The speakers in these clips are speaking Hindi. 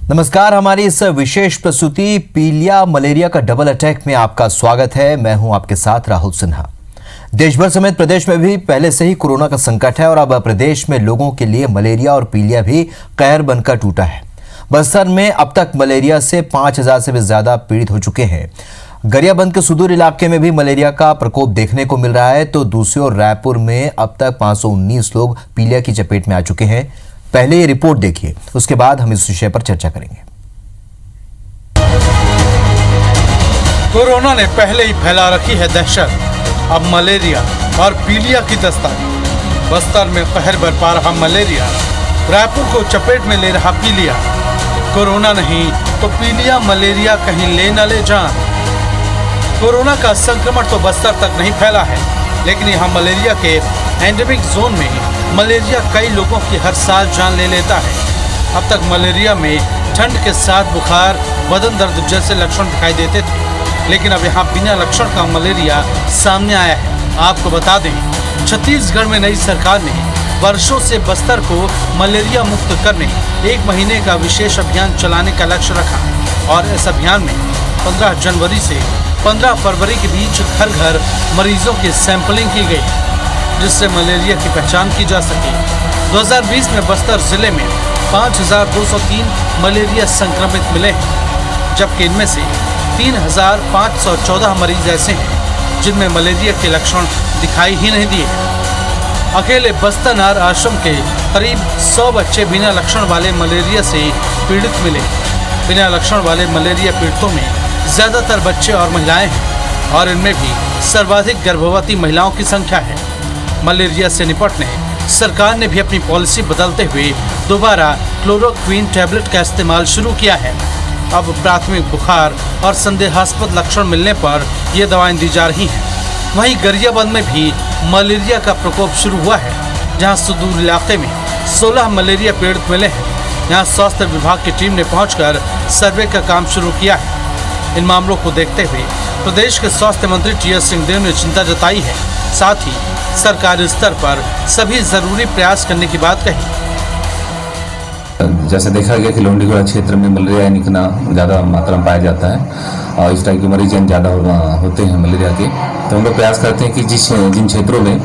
नमस्कार, हमारी इस विशेष प्रस्तुति पीलिया मलेरिया का डबल अटैक में आपका स्वागत है। मैं हूं आपके साथ राहुल सिन्हा। देश भर समेत प्रदेश में भी पहले से ही कोरोना का संकट है और अब प्रदेश में लोगों के लिए मलेरिया और पीलिया भी कहर बनकर टूटा है। बस्तर में अब तक मलेरिया से 5000 से भी ज्यादा पीड़ित हो चुके हैं। गरियाबंद के सुदूर इलाके में भी मलेरिया का प्रकोप देखने को मिल रहा है, तो दूसरी ओर रायपुर में अब तक 519 लोग पीलिया की चपेट में आ चुके हैं। पहले ये रिपोर्ट देखिए, उसके बाद हम इस विषय पर चर्चा करेंगे। कोरोना ने पहले ही फैला रखी है दहशत, अब मलेरिया और पीलिया की दस्तक। बस्तर में कहर बरपा रहा मलेरिया, रायपुर को चपेट में ले रहा पीलिया। कोरोना नहीं तो पीलिया मलेरिया कहीं ले न ले जान। कोरोना का संक्रमण तो बस्तर तक नहीं फैला है, लेकिन यहाँ मलेरिया के एंडेमिक जोन में मलेरिया कई लोगों की हर साल जान ले लेता है। अब तक मलेरिया में ठंड के साथ बुखार, बदन दर्द जैसे लक्षण दिखाई देते थे, लेकिन अब यहाँ बिना लक्षण का मलेरिया सामने आया है। आपको बता दें, छत्तीसगढ़ में नई सरकार ने वर्षों से बस्तर को मलेरिया मुक्त करने 1 महीने का विशेष अभियान चलाने का लक्ष्य रखा और इस अभियान में 15 जनवरी से 15 फरवरी के बीच घर घर मरीजों की सैंपलिंग की गई, जिससे मलेरिया की पहचान की जा सके। 2020 में बस्तर जिले में 5203 मलेरिया संक्रमित मिले हैं, जबकि इनमें से 3514 मरीज ऐसे हैं जिनमें मलेरिया के लक्षण दिखाई ही नहीं दिए। अकेले बस्तनार आश्रम के करीब 100 बच्चे बिना लक्षण वाले मलेरिया से पीड़ित मिले। बिना लक्षण वाले मलेरिया पीड़ितों में ज्यादातर बच्चे और महिलाएं हैं और इनमें भी सर्वाधिक गर्भवती महिलाओं की संख्या है। मलेरिया से निपटने सरकार ने भी अपनी पॉलिसी बदलते हुए दोबारा क्लोरोक्वीन टैबलेट का इस्तेमाल शुरू किया है। अब प्राथमिक बुखार और संदेहास्पद लक्षण मिलने पर ये दवाएं दी जा रही हैं। वहीं गरियाबंद में भी मलेरिया का प्रकोप शुरू हुआ है, जहां सुदूर इलाके में 16 मलेरिया पीड़ित मिले हैं। यहाँ स्वास्थ्य विभाग की टीम ने पहुंचकर सर्वे का काम शुरू किया है। इन मामलों को देखते हुए प्रदेश के स्वास्थ्य मंत्री टी.एस. सिंहदेव ने चिंता जताई है, साथ ही सरकारी स्तर पर सभी जरूरी प्रयास करने की बात कही। जैसे देखा गया कि लोंडीगुड़ा क्षेत्र में मलेरिया यानी कि ज़्यादा मात्रा में पाया जाता है और इस टाइप के मरीज ज़्यादा होते हैं मलेरिया के, तो हम लोग प्रयास करते हैं कि जिन क्षेत्रों में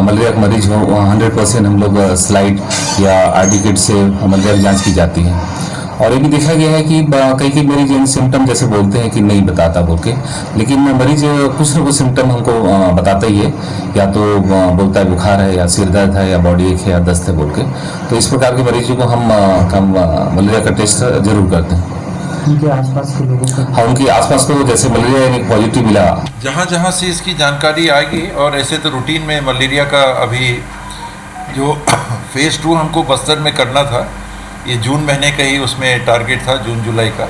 मलेरिया का मरीज हो वहाँ 100% हम लोग स्लाइड या आरडी किट से मलेरिया की जाँच की जाती है। और ये भी देखा गया है कि कई मरीज इन सिम्टम जैसे बोलते हैं कि नहीं बताता बोल के, लेकिन मरीज कुछ न कुछ सिम्टम हमको बताता ही है, या तो बोलता है बुखार है या सिर दर्द है या बॉडी एक है या दस्त है बोल के। तो इस प्रकार के मरीजों को हम मलेरिया का टेस्ट जरूर करते हैं। उनके आसपास के लोगों को, हाँ, उनके आसपास को जैसे मलेरिया यानी पॉजिटिव मिला, जहाँ जहाँ से इसकी जानकारी आएगी। और ऐसे तो रूटीन में मलेरिया का अभी जो फेज़ 2 हमको बस्तर में करना था, ये जून महीने का ही उसमें टारगेट था, जून जुलाई का,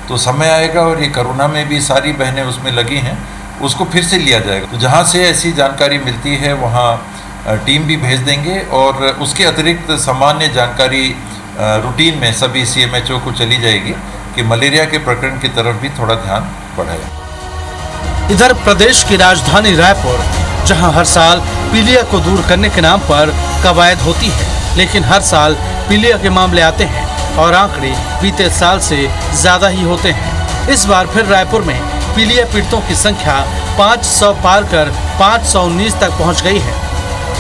तो समय आएगा और ये कोरोना में भी सारी बहनें उसमें लगी हैं, उसको फिर से लिया जाएगा। तो जहाँ से ऐसी जानकारी मिलती है वहाँ टीम भी भेज देंगे और उसके अतिरिक्त सामान्य जानकारी रूटीन में सभी CMHO को चली जाएगी कि मलेरिया के प्रकरण की तरफ भी थोड़ा ध्यान बढ़ाए। इधर प्रदेश की राजधानी रायपुर, जहां हर साल पीलिया को दूर करने के नाम पर कवायद होती है, लेकिन हर साल पीलिया के मामले आते हैं और आंकड़े बीते साल से ज्यादा ही होते हैं। इस बार फिर रायपुर में पीलिया पीड़ितों की संख्या 500 पार कर 519 तक पहुंच गई है।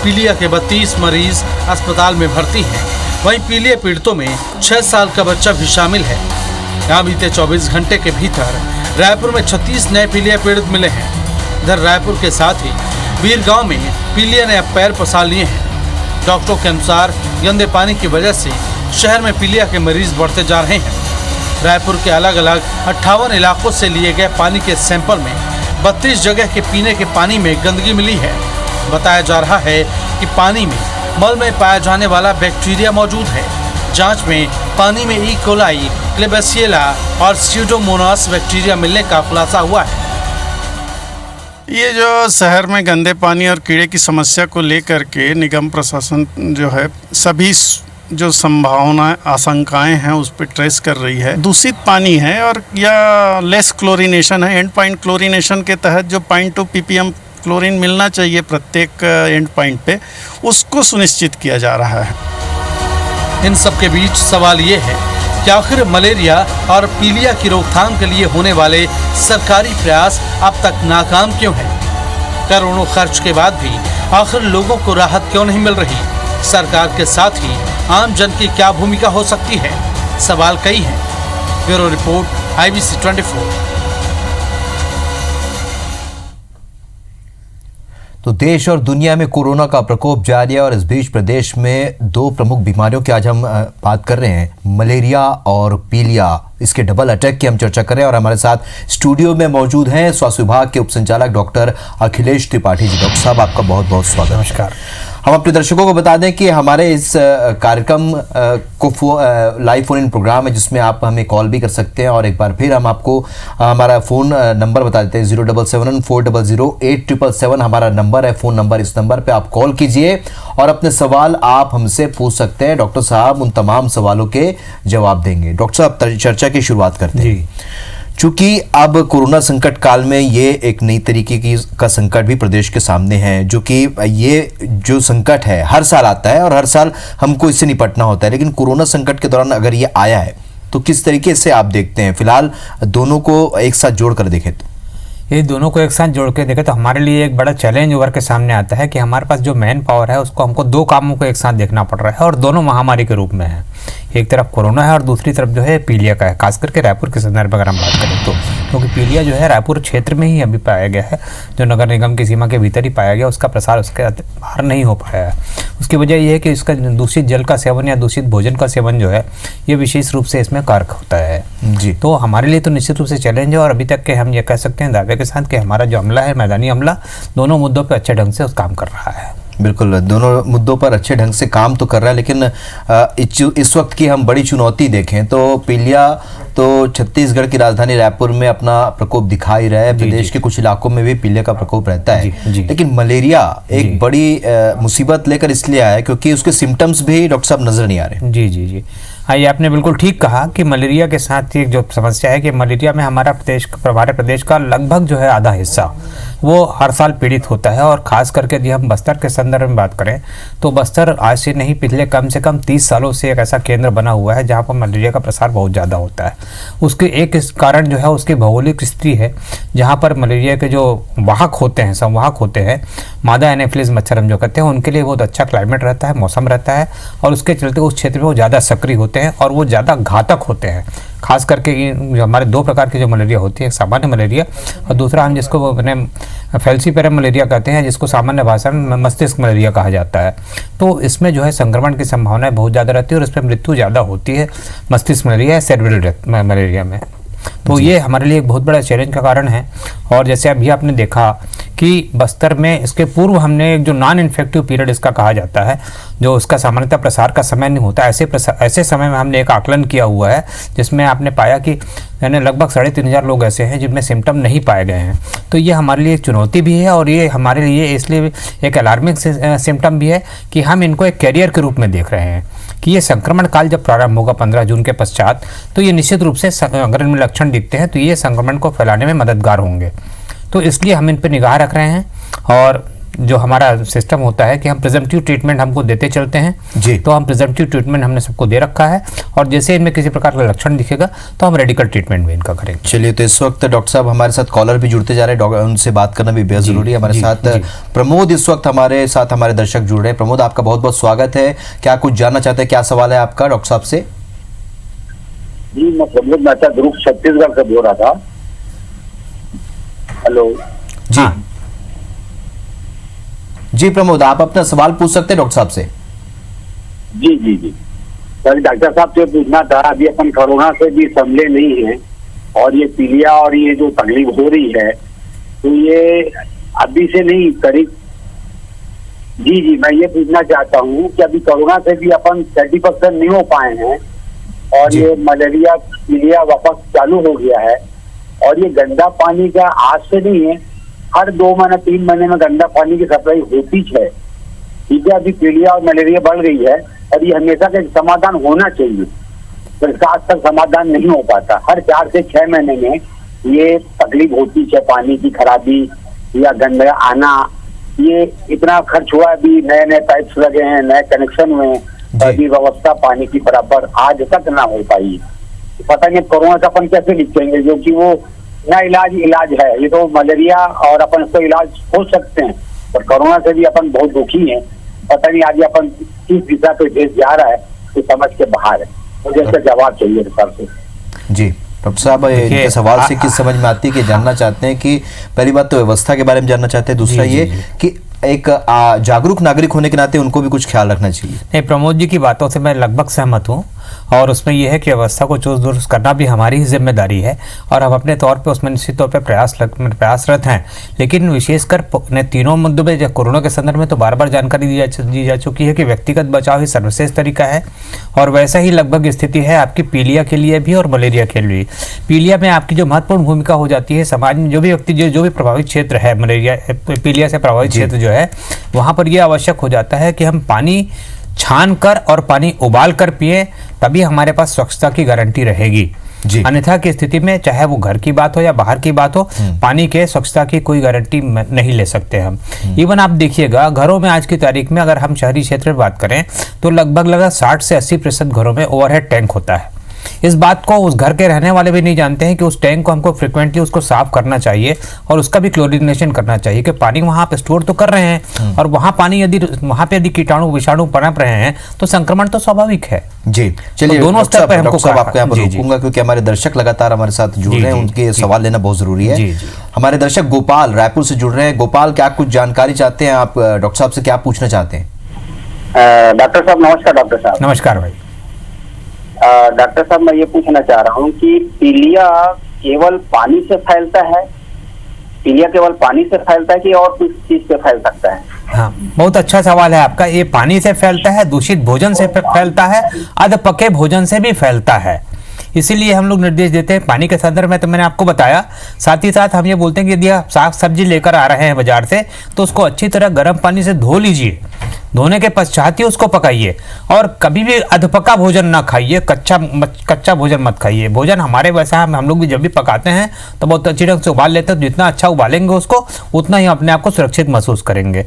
पीलिया के 32 मरीज अस्पताल में भर्ती हैं। वहीं पीलिया पीड़ितों में 6 साल का बच्चा भी शामिल है। यहाँ बीते 24 घंटे के भीतर रायपुर में 36 नए पीलिया पीड़ित मिले हैं। इधर रायपुर के साथ ही वीरगांव में पीलिया ने अब पैर पसार लिए हैं। डॉक्टरों के अनुसार गंदे पानी की वजह से शहर में पीलिया के मरीज बढ़ते जा रहे हैं। रायपुर के अलग अलग 58 इलाकों से लिए गए पानी के सैंपल में 32 जगह के पीने के पानी में गंदगी मिली है। बताया जा रहा है कि पानी में मल में पाया जाने वाला बैक्टीरिया मौजूद है। जांच में पानी में ई. कोलाई, क्लेबसिएला और स्यूडोमोनास बैक्टीरिया मिलने का खुलासा हुआ है। ये जो शहर में गंदे पानी और कीड़े की समस्या को लेकर के निगम प्रशासन जो है सभी जो संभावनाएं आशंकाएं हैं उस पर ट्रेस कर रही है। दूषित पानी है और या लेस क्लोरीनेशन है। एंड पॉइंट क्लोरीनेशन के तहत जो 0.2 ppm क्लोरीन मिलना चाहिए प्रत्येक एंड पॉइंट पे, उसको सुनिश्चित किया जा रहा है। इन सब के बीच सवाल ये है कि आखिर मलेरिया और पीलिया की रोकथाम के लिए होने वाले सरकारी प्रयास अब तक नाकाम क्यों हैं? करोड़ों खर्च के बाद भी आखिर लोगों को राहत क्यों नहीं मिल रही? सरकार के साथ ही आम जन की क्या भूमिका हो सकती है? सवाल कई हैं। Bureau report, IBC 24। तो देश और दुनिया में कोरोना का प्रकोप जारी है और इस बीच प्रदेश में दो प्रमुख बीमारियों की आज हम बात कर रहे हैं, मलेरिया और पीलिया। इसके डबल अटैक की हम चर्चा कर रहे हैं और हमारे साथ स्टूडियो में मौजूद हैं स्वास्थ्य विभाग के उपसंचालक डॉक्टर अखिलेश त्रिपाठी जी। डॉक्टर साहब, आपका बहुत बहुत स्वागत। नमस्कार। हम अपने दर्शकों को बता दें कि हमारे इस कार्यक्रम को लाइव फोन इन प्रोग्राम है जिसमें आप हमें कॉल भी कर सकते हैं और एक बार फिर हम आपको हमारा फ़ोन नंबर बता देते हैं 07714008777 हमारा नंबर है, फ़ोन नंबर। इस नंबर पे आप कॉल कीजिए और अपने सवाल आप हमसे पूछ सकते हैं। डॉक्टर साहब उन तमाम सवालों के जवाब देंगे। डॉक्टर साहब, चर्चा की शुरुआत करते हैं। चूंकि अब कोरोना संकट काल में ये एक नई तरीके का संकट भी प्रदेश के सामने है, जो कि ये जो संकट है हर साल आता है और हर साल हमको इससे निपटना होता है, लेकिन कोरोना संकट के दौरान अगर ये आया है तो किस तरीके से आप देखते हैं? फिलहाल दोनों को एक साथ जोड़ कर देखें तो ये दोनों को एक साथ जोड़ के देखें तो हमारे लिए एक बड़ा चैलेंज उभर के सामने आता है कि हमारे पास जो मैन पावर है उसको हमको दो कामों को एक साथ देखना पड़ रहा है और दोनों महामारी के रूप में है। एक तरफ कोरोना है और दूसरी तरफ जो है पीलिया का है, खास करके रायपुर के संदर्भ में अगर हम बात करें तो, क्योंकि पीलिया जो है रायपुर क्षेत्र में ही अभी पाया गया है, जो नगर निगम की सीमा के भीतर ही पाया गया, उसका प्रसार उसके बाहर नहीं हो पाया है। उसकी वजह यह है कि इसका दूषित जल का सेवन या दूषित भोजन का सेवन जो है ये विशेष रूप से इसमें कारक होता है जी। तो हमारे लिए तो निश्चित रूप से चैलेंज है और अभी तक के हम ये कह सकते हैं दावे के साथ कि हमारा जो अमला है, मैदानी अमला, दोनों मुद्दों पर अच्छे ढंग से उस काम कर रहा है। बिल्कुल, दोनों मुद्दों पर अच्छे ढंग से काम तो कर रहा है, लेकिन इस वक्त की हम बड़ी चुनौती देखें तो पीलिया तो छत्तीसगढ़ की राजधानी रायपुर में अपना प्रकोप दिखा ही रहा है। प्रदेश के कुछ इलाकों में भी पीलिया का प्रकोप रहता है, लेकिन मलेरिया एक बड़ी मुसीबत लेकर इसलिए आया है क्योंकि उसके सिम्टम्स भी डॉक्टर साहब नजर नहीं आ रहे। जी। हाँ, ये आपने बिल्कुल ठीक कहा कि मलेरिया के साथ एक जो समस्या है कि मलेरिया में हमारे प्रदेश का लगभग जो है आधा हिस्सा वो हर साल पीड़ित होता है। और ख़ास करके यदि हम बस्तर के संदर्भ में बात करें तो बस्तर आज से नहीं पिछले कम से कम 30 सालों से एक ऐसा केंद्र बना हुआ है जहाँ पर मलेरिया का प्रसार बहुत ज़्यादा होता है। उसके एक कारण जो है उसकी भौगोलिक स्थिति है, जहाँ पर मलेरिया के जो वाहक होते हैं, संवाहक होते हैं, मादा एनाफिलिस मच्छर हम जो कहते हैं, उनके लिए बहुत अच्छा क्लाइमेट रहता है, मौसम रहता है और उसके चलते उस क्षेत्र में वो ज़्यादा सक्रिय होते हैं और वो ज़्यादा घातक होते हैं। खास करके जो हमारे दो प्रकार की जो मलेरिया होती है, एक सामान्य मलेरिया और दूसरा हम जिसको अपने फैल्सीपेरम मलेरिया कहते हैं, जिसको सामान्य भाषा में मस्तिष्क मलेरिया कहा जाता है। तो इसमें जो है संक्रमण की संभावनाएं बहुत ज़्यादा रहती है और इसमें मृत्यु ज़्यादा होती है मस्तिष्क मलेरिया या सेरेब्रल मलेरिया में। तो ये हमारे लिए एक बहुत बड़ा चैलेंज का कारण है। और जैसे अभी आपने देखा कि बस्तर में इसके पूर्व हमने एक जो नॉन इन्फेक्टिव पीरियड इसका कहा जाता है, जो उसका सामान्यतः प्रसार का समय नहीं होता, ऐसे समय में हमने एक आकलन किया हुआ है जिसमें आपने पाया कि यानी लगभग 3500 लोग ऐसे हैं जिनमें सिम्टम नहीं पाए गए हैं। तो ये हमारे लिए एक चुनौती भी है और ये हमारे लिए इसलिए एक अलार्मिंग सिम्टम भी है कि हम इनको एक कैरियर के रूप में देख रहे हैं कि ये संक्रमण काल जब प्रारंभ होगा 15 जून के पश्चात, तो ये निश्चित रूप से अगर इनमें लक्षण दिखते हैं तो ये संक्रमण को फैलाने में मददगार होंगे। तो इसलिए हम इन पर निगाह रख रहे हैं और जो हमारा सिस्टम होता है कि हम प्रिजम्पटिव ट्रीटमेंट हमको देते चलते हैं जी। तो हम प्रिजम्पटिव ट्रीटमेंट हमने सबको दे रखा है और जैसे इनमें किसी प्रकार का लक्षण दिखेगा तो हम रेडिकल ट्रीटमेंट भी इनका करेंगे। चलिए, तो इस वक्त डॉक्टर साहब हमारे साथ कॉलर भी जुड़ते जा रहे हैं, उनसे बात करना भी बेहद जरूरी है। हमारे साथ प्रमोद इस वक्त हमारे साथ हमारे दर्शक जुड़ रहे हैं। प्रमोद, आपका बहुत बहुत स्वागत है। क्या कुछ जानना चाहते हैं, क्या सवाल है आपका डॉक्टर साहब से? जी, मैं प्रमोद मेहता ग्रुप छत्तीसगढ़ से बोल रहा था। हेलो जी। जी प्रमोद, आप अपना सवाल पूछ सकते हैं डॉक्टर साहब से। जी सर, डॉक्टर साहब से पूछना था, अभी अपन कोरोना से भी संभले नहीं है और ये पीलिया और ये जो तकलीफ हो रही है तो ये अभी से नहीं करीब जी मैं ये पूछना चाहता हूँ कि अभी कोरोना से भी अपन 30% नहीं हो पाए हैं और ये मलेरिया पीलिया वापस चालू हो गया है और ये गंदा पानी का आज से नहीं है, हर 2 महीने 3 महीने में गंदा पानी की सप्लाई होती है। ठीक है, अभी पीलिया और मलेरिया बढ़ गई है और ये हमेशा का समाधान होना चाहिए, तो इसका आज तक समाधान नहीं हो पाता। हर 4 से 6 महीने में ये तकलीफ होती है, पानी की खराबी या गंदा आना। ये इतना खर्च हुआ, अभी नए पाइप्स लगे हैं, नए कनेक्शन हुए हैं, अभी व्यवस्था पानी की बराबर आज तक ना हो पाई। पता नहीं कोरोना का अपन कैसे निपटेंगे, जो कि वो ना इलाज है। ये तो मलेरिया और अपन इसको इलाज हो सकते हैं, पर कोरोना से भी अपन बहुत दुखी हैं। पता नहीं आज अपन किस दिशा पे देश जा रहा है तो समझ के बाहर है। मुझे इसका जवाब चाहिए सर से। जी डॉक्टर साहब, इनके सवाल से किस समझ में आती है कि जानना चाहते हैं कि पहली बात तो व्यवस्था के बारे में जानना चाहते हैं, दूसरा ये कि एक जागरूक नागरिक होने के नाते उनको भी कुछ ख्याल रखना चाहिए। नहीं, प्रमोद जी की बातों से मैं लगभग सहमत हूँ और उसमें यह है कि व्यवस्था को चुस्त दुरुस्त करना भी हमारी ही जिम्मेदारी है और हम अपने तौर पे उसमें निश्चित तौर पे प्रयासरत हैं। लेकिन विशेषकर तीनों मुद्दों में कोरोना के संदर्भ में तो बार बार जानकारी दी जा चुकी है कि व्यक्तिगत बचाव ही सर्वश्रेष्ठ तरीका है और वैसा ही लगभग स्थिति है आपकी पीलिया के लिए भी और मलेरिया के लिए। पीलिया में आपकी जो महत्वपूर्ण भूमिका हो जाती है, समाज में जो भी व्यक्ति जो भी प्रभावित क्षेत्र है मलेरिया पीलिया से प्रभावित क्षेत्र जो है, वहाँ पर यह आवश्यक हो जाता है कि हम पानी छान कर और पानी उबाल कर पिए, तभी हमारे पास स्वच्छता की गारंटी रहेगी। अन्यथा की स्थिति में चाहे वो घर की बात हो या बाहर की बात हो, पानी के स्वच्छता की कोई गारंटी नहीं ले सकते हम। इवन आप देखिएगा घरों में आज की तारीख में अगर हम शहरी क्षेत्र में बात करें तो लगभग 60 से 80% घरों में ओवरहेड टैंक होता है। इस बात को उस घर के रहने वाले भी नहीं जानते हैं कि उस टैंक को हमको फ्रिक्वेंटली उसको साफ करना चाहिए और उसका भी क्लोरिनेशन करना चाहिए कि पानी वहां पे स्टोर तो कर रहे हैं और वहां पानी यदि कीटाणु विषाणु पनप रहे हैं तो संक्रमण तो स्वाभाविक है। जी चलिए, तो दोनों स्तर पे हमको आपको यहाँ पर रोकूंगा क्योंकि हमारे दर्शक लगातार हमारे साथ जुड़ रहे हैं, उनके सवाल लेना बहुत जरूरी है। हमारे दर्शक गोपाल रायपुर से जुड़ रहे हैं। गोपाल, क्या कुछ जानकारी चाहते हैं आप? डॉक्टर साहब से क्या पूछना चाहते हैं? डॉक्टर साहब नमस्कार। डॉक्टर साहब नमस्कार भाई। डॉक्टर साहब मैं ये पूछना चाह रहा हूँ कि पीलिया केवल पानी से फैलता है? पीलिया केवल पानी से फैलता है कि और किस चीज से फैल सकता है? हाँ, बहुत अच्छा सवाल है आपका। ये पानी से फैलता है, दूषित भोजन से फैलता है, अध पके भोजन से भी फैलता है। इसीलिए हम लोग निर्देश देते हैं पानी के संदर्भ में तो मैंने आपको बताया। साथ ही साथ हम ये बोलते हैं कि यदि आप साग सब्जी लेकर आ रहे हैं बाजार से तो उसको अच्छी तरह गर्म पानी से धो लीजिए। धोने के पश्चात ही उसको पकाइए और कभी भी अधपका भोजन ना खाइए, कच्चा भोजन मत खाइए। भोजन हमारे वैसा हम लोग भी जब भी पकाते हैं तो बहुत अच्छी ढंग से उबाल लेते हैं। जितना अच्छा उबालेंगे उसको उतना ही अपने आप को सुरक्षित महसूस करेंगे।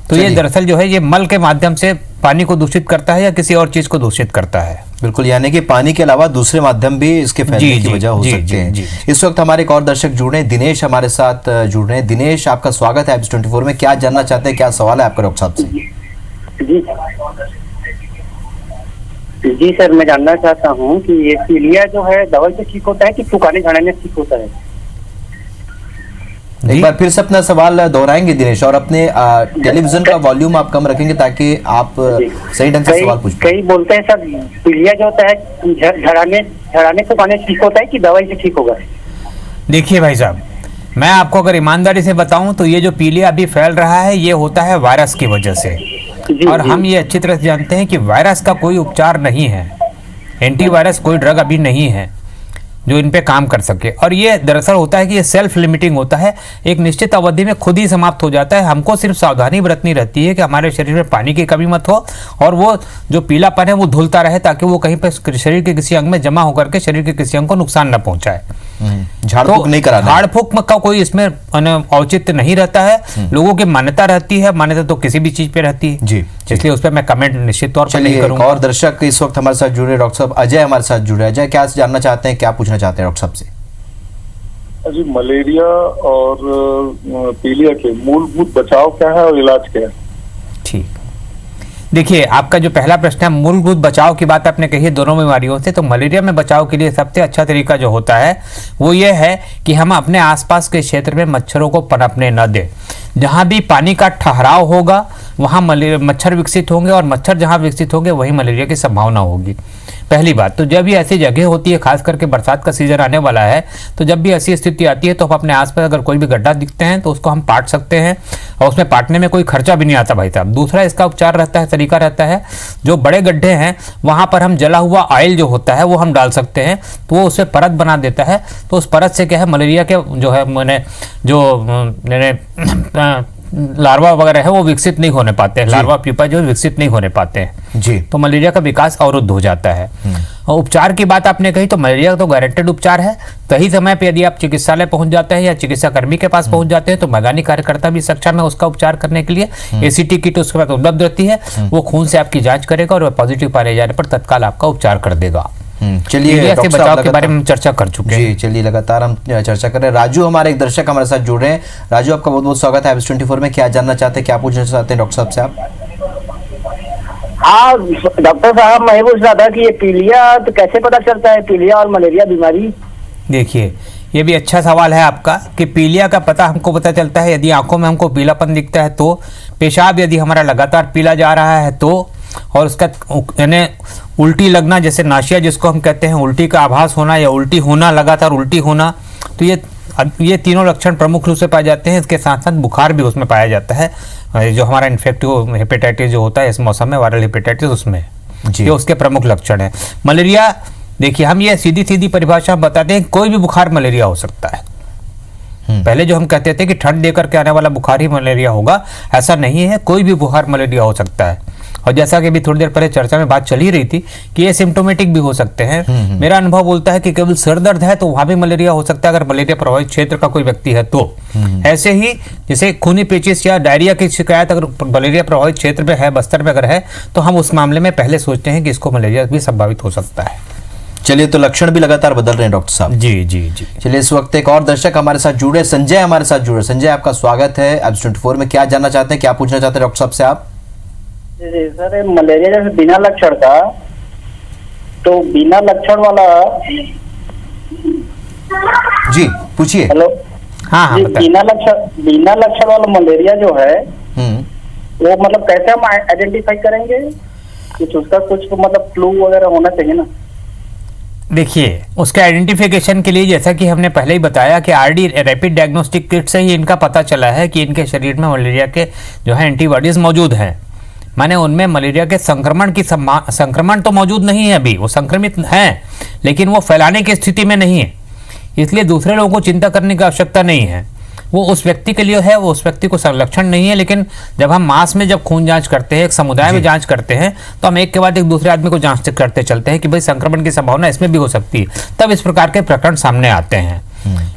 तो ये दरअसल जो है ये मल के माध्यम से पानी को दूषित करता है या किसी और चीज को दूषित करता है। बिल्कुल, यानी कि पानी के अलावा दूसरे माध्यम भी इसके फैलने की वजह हो सकते हैं। इस वक्त हमारे एक और दर्शक जुड़ रहे हैं, दिनेश हमारे साथ जुड़ रहे हैं। दिनेश, आपका स्वागत है IBS 24 में। क्या जानना चाहते हैं, क्या सवाल है आपका डॉक्टर साहब से? जी सर, मैं जानना चाहता हूँ कि ये पीलिया जो है दवाई से ठीक होता है कि फुकाने झाड़ने से ठीक होता है? एक बार फिर से अपना सवाल दोहराएंगे दिनेश, और अपने टेलीविजन का वॉल्यूम आप कम रखेंगे ताकि आप सही ढंग से सवाल पूछ पाएं। कई बोलते हैं सर पीलिया जो होता है झड़ाने फुकाने से ठीक होता है कि दवाई से ठीक होगा? देखिए भाई साहब, मैं आपको अगर ईमानदारी से बताऊं तो ये जो पीलिया अभी फैल रहा है ये होता है वायरस की वजह से। और हम ये अच्छी तरह से जानते हैं कि वायरस का कोई उपचार नहीं है, एंटीवायरस कोई ड्रग अभी नहीं है जो इन पे काम कर सके। और ये दरअसल होता है कि ये सेल्फ लिमिटिंग होता है, एक निश्चित अवधि में खुद ही समाप्त हो जाता है। हमको सिर्फ सावधानी बरतनी रहती है कि हमारे शरीर में पानी की कमी मत हो और वो जो पीलापन है वो धुलता रहे ताकि वो कहीं पे शरीर के किसी अंग में जमा होकर के शरीर के किसी अंग को नुकसान न पहुंचाए। झाड़ फूक नहीं कराना, झाड़ फूक का कोई इसमें औचित्य नहीं रहता है। लोगों की मान्यता रहती है, मान्यता तो किसी भी चीज पे रहती है जी, इसलिए उस पर मैं कमेंट निश्चित तौर पर नहीं करूंगा। और दर्शक इस वक्त हमारे साथ जुड़े डॉक्टर साहब अजय हमारे साथ जुड़े। अजय, क्या जानना चाहते हैं, क्या पूछना चाहते हैं डॉक्टर साहब से? जी, मलेरिया और पीलिया के मूलभूत बचाव क्या है और इलाज क्या है? ठीक, देखिए आपका जो पहला प्रश्न है मूलभूत बचाव की बात आपने कही है दोनों बीमारियों से, तो मलेरिया में बचाव के लिए सबसे अच्छा तरीका जो होता है वो ये है कि हम अपने आसपास के क्षेत्र में मच्छरों को पनपने न दें। जहाँ भी पानी का ठहराव होगा वहाँ मच्छर विकसित होंगे और मच्छर जहाँ विकसित होंगे वहीं मलेरिया की संभावना होगी। पहली बात तो जब भी ऐसी जगह होती है, खास करके बरसात का सीजन आने वाला है, तो जब भी ऐसी स्थिति आती है तो हम अपने आसपास अगर कोई भी गड्ढा दिखते हैं तो उसको हम पाट सकते हैं और उसमें पाटने में कोई खर्चा भी नहीं आता भाई साहब। दूसरा इसका उपचार रहता है, तरीका रहता है, जो बड़े गड्ढे हैं वहाँ पर हम जला हुआ ऑयल जो होता है वो हम डाल सकते हैं, तो वो उससे परत बना देता है। तो उस परत से क्या है, मलेरिया के जो है लार्वा वगैरह है वो विकसित नहीं होने पाते हैं, लार्वा प्यूपा जो विकसित नहीं होने पाते हैं जी, तो मलेरिया का विकास अवरुद्ध हो जाता है। और उपचार की बात आपने कही तो मलेरिया तो गारंटेड उपचार है। सही समय पे यदि आप चिकित्सालय पहुंच जाते हैं या चिकित्सा कर्मी के पास पहुंच जाते हैं तो मैदानी कार्यकर्ता भी सक्षम है उसका उपचार करने के लिए। ACT किट उसके बाद उपलब्ध रहती है, वो खून से आपकी जांच करेगा और पॉजिटिव पाए जाने पर तत्काल आपका उपचार कर देगा। चलिए पीलिया से डॉक्टर साहब बचाव के बारे में हम चर्चा कर चुके हैं। जी चलिए लगातार हम चर्चा कर रहे हैं। राजू हमारे एक दर्शक हमारे साथ जुड़ रहे हैं। राजू आपका बहुत बहुत स्वागत है Apps24 में। क्या जानना चाहते हैं, क्या पूछना चाहते हैं डॉक्टर साहब से आप? हाँ डॉक्टर साहब, मैं पूछ रहा था कि ये पीलिया तो कैसे पता चलता है, पीलिया और मलेरिया बीमारी? देखिए, ये भी अच्छा सवाल है आपका कि पीलिया का पता हमको पता चलता है यदि आंखों में हमको पीलापन दिखता है तो, पेशाब यदि हमारा लगातार पीला जा रहा है तो, और उसका यानी उल्टी लगना, जैसे नाशिया जिसको हम कहते हैं, उल्टी का आभास होना या उल्टी होना, लगातार उल्टी होना, तो ये तीनों लक्षण प्रमुख रूप से पाए जाते हैं। इसके साथ साथ बुखार भी उसमें पाया जाता है, जो हमारा इन्फेक्टिव हेपेटाइटिस जो होता है इस मौसम में, वायरल हेपेटाइटिस, उसमें ये उसके प्रमुख लक्षण है। मलेरिया, देखिए हम ये सीधी परिभाषा बताते हैं, कोई भी बुखार मलेरिया हो सकता है। पहले जो हम कहते थे कि ठंड देकर के आने वाला बुखार ही मलेरिया होगा, ऐसा नहीं है, कोई भी बुखार मलेरिया हो सकता है। और जैसा कि अभी थोड़ी देर पहले चर्चा में बात चल ही रही थी कि ये सिम्टोमेटिक भी हो सकते हैं। मेरा अनुभव बोलता है कि केवल सिर दर्द है तो वहां भी मलेरिया हो सकता है, अगर मलेरिया प्रभावित क्षेत्र का कोई व्यक्ति है तो। ऐसे ही जैसे खूनी पेचिश या डायरिया की शिकायत अगर मलेरिया प्रभावित क्षेत्र में है, बस्तर में अगर है, तो हम उस मामले में पहले सोचते हैं कि इसको मलेरिया भी संभावित हो सकता है। चलिए, तो लक्षण भी लगातार बदल रहे हैं डॉक्टर साहब। जी जी जी। चलिए, इस वक्त एक और दर्शक हमारे साथ जुड़े, संजय हमारे साथ जुड़े। संजय आपका स्वागत है Apps24 में। क्या जानना चाहते हैं, क्या पूछना चाहते हैं डॉक्टर साहब से आप? जी सर, मलेरिया जैसे बिना लक्षण का, तो बिना लक्षण वाला, जी पूछिए। हेलो, हाँ जी, बिना लक्षण वाला मलेरिया जो है वो मतलब कैसे हम आइडेंटिफाई करेंगे? कुछ उसका कुछ मतलब फ्लू वगैरह होना चाहिए ना? देखिए, उसके आइडेंटिफिकेशन के लिए जैसा कि हमने पहले ही बताया कि आरडी रैपिड डायग्नोस्टिक किट से ही इनका पता चला है कि इनके शरीर में मलेरिया के जो है एंटीबॉडीज मौजूद हैं। माने उनमें मलेरिया के संक्रमण तो मौजूद नहीं है, अभी वो संक्रमित हैं लेकिन वो फैलाने की स्थिति में नहीं है, इसलिए दूसरे लोगों को चिंता करने की आवश्यकता नहीं है। वो उस व्यक्ति के लिए है, वो उस व्यक्ति को संलक्षण नहीं है। लेकिन जब हम मास में जब खून जांच करते हैं, एक समुदाय में जांच करते हैं, तो हम एक के बाद एक दूसरे आदमी को जांच करते चलते हैं कि भाई संक्रमण की संभावना इसमें भी हो सकती है, तब इस प्रकार के प्रकरण सामने आते हैं।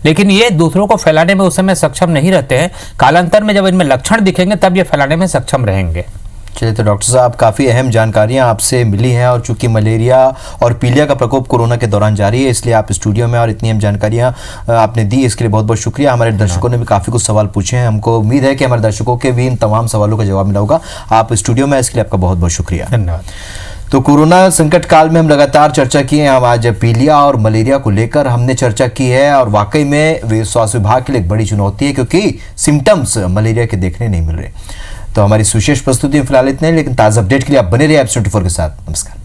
लेकिन ये दूसरों को फैलाने में उस समय सक्षम नहीं रहते हैं। कालांतर में जब इनमें लक्षण दिखेंगे तब ये फैलाने में सक्षम रहेंगे। चलिए, तो डॉक्टर साहब काफ़ी अहम जानकारियां आपसे मिली हैं, और चूंकि मलेरिया और पीलिया का प्रकोप कोरोना के दौरान जारी है, इसलिए आप स्टूडियो में और इतनी अहम जानकारियां आपने दी, इसके लिए बहुत बहुत शुक्रिया। हमारे दर्शकों ने भी काफ़ी कुछ सवाल पूछे हैं, हमको उम्मीद है कि हमारे दर्शकों के भी इन तमाम सवालों का जवाब मिला होगा। आप स्टूडियो में, इसके लिए आपका बहुत बहुत शुक्रिया। धन्यवाद। तो कोरोना संकट काल में हम लगातार चर्चा की है। हम आज पीलिया और मलेरिया को लेकर हमने चर्चा की है, और वाकई में वे स्वास्थ्य विभाग के लिए एक बड़ी चुनौती है, क्योंकि सिम्टम्स मलेरिया के देखने नहीं मिल रहे। तो हमारी विशेष प्रस्तुति में फिलहाल इतने, लेकिन ताज़ा अपडेट के लिए आप बने रहिए Apps24 के साथ। नमस्कार।